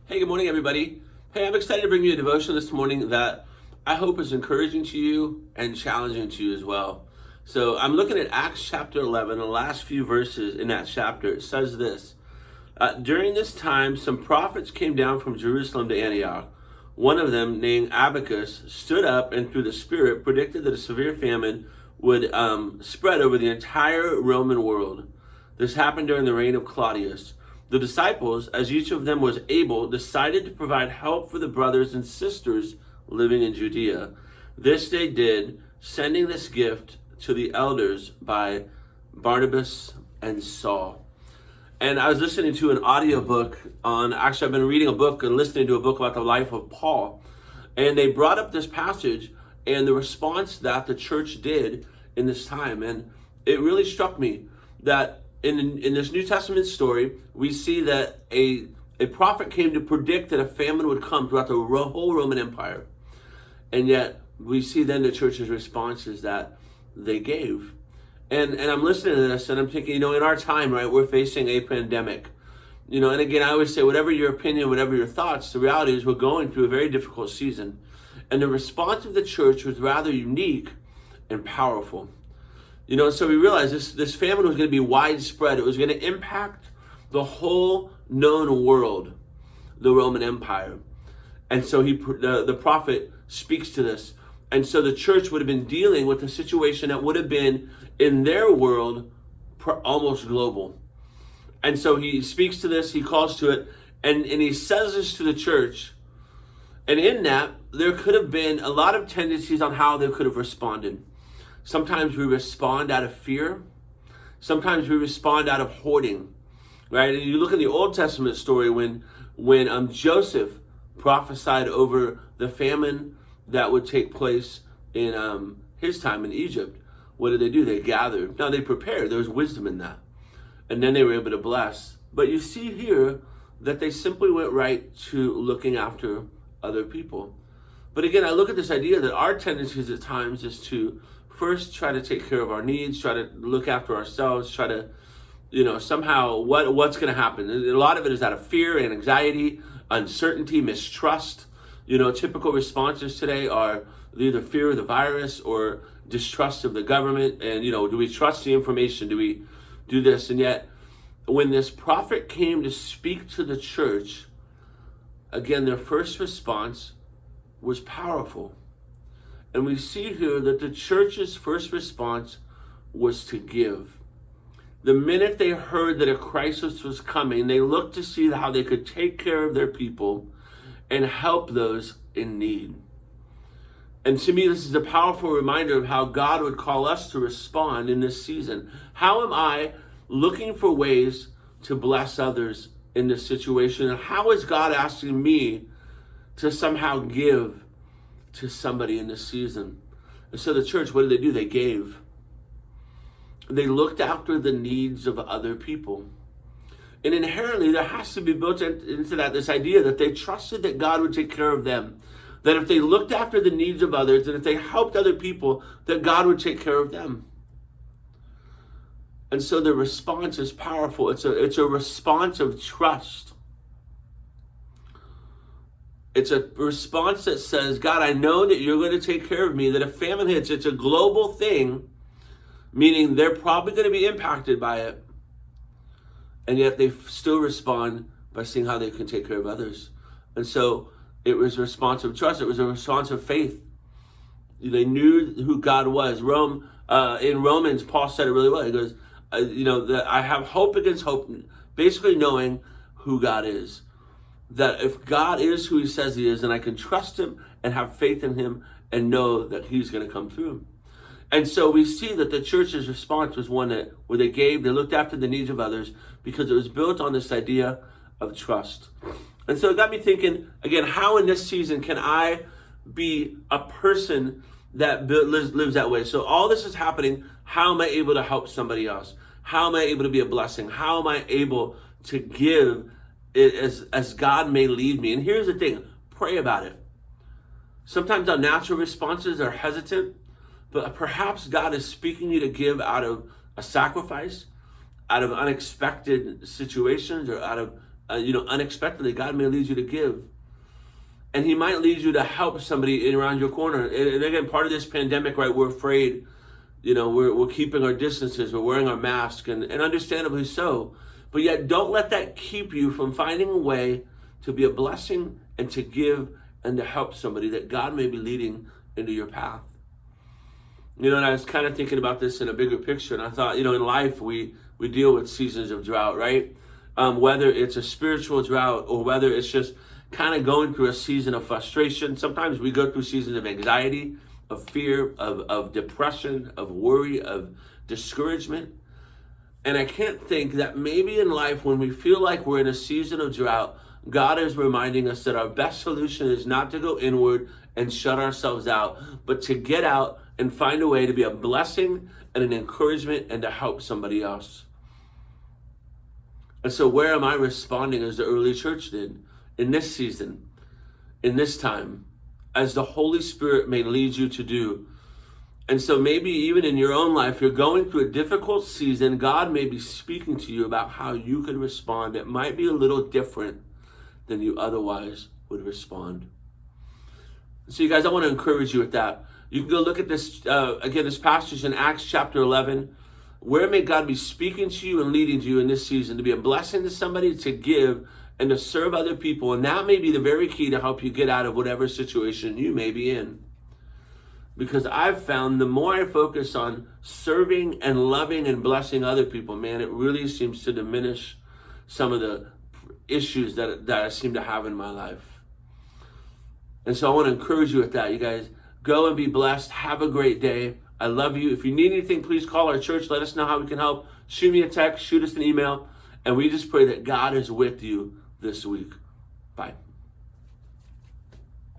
Hey, good morning, everybody. Hey, I'm excited to bring you a devotion this morning that I hope is encouraging to you and challenging to you as well. So I'm looking at Acts chapter 11, the last few verses in that chapter. It says this: During this time, some prophets came down from Jerusalem to Antioch. One of them, named Abacus, stood up and through the Spirit predicted that a severe famine would spread over the entire Roman world. This happened during the reign of Claudius. The disciples, as each of them was able, decided to provide help for the brothers and sisters living in Judea. This they did, sending this gift to the elders by Barnabas and Saul. And I was listening to an audiobook I've been reading a book and listening to a book about the life of Paul. And they brought up this passage and the response that the church did in this time. And it really struck me that in this New Testament story, we see that a prophet came to predict that a famine would come throughout the whole Roman Empire. And yet we see then the church's response is that they gave. And I'm listening to this and I'm thinking, in our time, right, we're facing a pandemic. And again, I always say, whatever your opinion, whatever your thoughts, the reality is we're going through a very difficult season. And the response of the church was rather unique and powerful. So we realized this famine was going to be widespread. It was going to impact the whole known world, the Roman Empire. And so the prophet speaks to this. And so the church would have been dealing with a situation that would have been, in their world, almost global. And so he speaks to this, he calls to it, and he says this to the church. And in that, there could have been a lot of tendencies on how they could have responded. Sometimes we respond out of fear. Sometimes we respond out of hoarding, right? And you look in the Old Testament story when Joseph prophesied over the famine that would take place in his time in Egypt. What did they do? They gathered. Now they prepared. There was wisdom in that. And then they were able to bless. But you see here that they simply went right to looking after other people. But again, I look at this idea that our tendencies at times is to first try to take care of our needs, try to look after ourselves, try to, somehow what's going to happen. And a lot of it is out of fear and anxiety, uncertainty, mistrust. Typical responses today are either fear of the virus or distrust of the government. And, do we trust the information? Do we do this? And yet, when this prophet came to speak to the church, again, their first response was powerful. And we see here that the church's first response was to give. The minute they heard that a crisis was coming, they looked to see how they could take care of their people and help those in need. And to me, this is a powerful reminder of how God would call us to respond in this season. How am I looking for ways to bless others in this situation? And how is God asking me to somehow give to somebody in this season? And so the church, what did they do? They gave. They looked after the needs of other people. And inherently, there has to be built into that this idea that they trusted that God would take care of them. That if they looked after the needs of others, and if they helped other people, that God would take care of them. And so the response is powerful. It's a response of trust. It's a response that says, God, I know that you're going to take care of me, that if famine hits, it's a global thing, meaning they're probably going to be impacted by it. And yet they still respond by seeing how they can take care of others. And so it was a response of trust. It was a response of faith. They knew who God was. In Romans, Paul said it really well. He goes, that I have hope against hope, basically knowing who God is. That if God is who he says he is, then I can trust him and have faith in him and know that he's going to come through. And so we see that the church's response was one where they gave, they looked after the needs of others because it was built on this idea of trust. And so it got me thinking, again, how in this season can I be a person that lives that way? So all this is happening. How am I able to help somebody else? How am I able to be a blessing? How am I able to give it as God may lead me? And here's the thing, pray about it. Sometimes our natural responses are hesitant, but perhaps God is speaking you to give out of a sacrifice, out of unexpected situations, or out of unexpectedly, God may lead you to give. And he might lead you to help somebody around your corner. And again, part of this pandemic, right, we're afraid, we're keeping our distances, we're wearing our mask, and understandably so. But yet, don't let that keep you from finding a way to be a blessing and to give and to help somebody that God may be leading into your path. And I was kind of thinking about this in a bigger picture, and I thought, in life, we deal with seasons of drought, right? Whether it's a spiritual drought or whether it's just kind of going through a season of frustration. Sometimes we go through seasons of anxiety, of fear, of depression, of worry, of discouragement. And I can't think that maybe in life, when we feel like we're in a season of drought, God is reminding us that our best solution is not to go inward and shut ourselves out, but to get out and find a way to be a blessing and an encouragement and to help somebody else. And so where am I responding as the early church did in this season, in this time, as the Holy Spirit may lead you to do? And so maybe even in your own life, you're going through a difficult season. God may be speaking to you about how you could respond. It might be a little different than you otherwise would respond. So you guys, I want to encourage you with that. You can go look at this, this passage in Acts chapter 11. Where may God be speaking to you and leading you in this season to be a blessing to somebody, to give, and to serve other people? And that may be the very key to help you get out of whatever situation you may be in. Because I've found the more I focus on serving and loving and blessing other people, man, it really seems to diminish some of the issues that I seem to have in my life. And so I want to encourage you with that, you guys. Go and be blessed. Have a great day. I love you. If you need anything, please call our church. Let us know how we can help. Shoot me a text, shoot us an email. And we just pray that God is with you this week. Bye.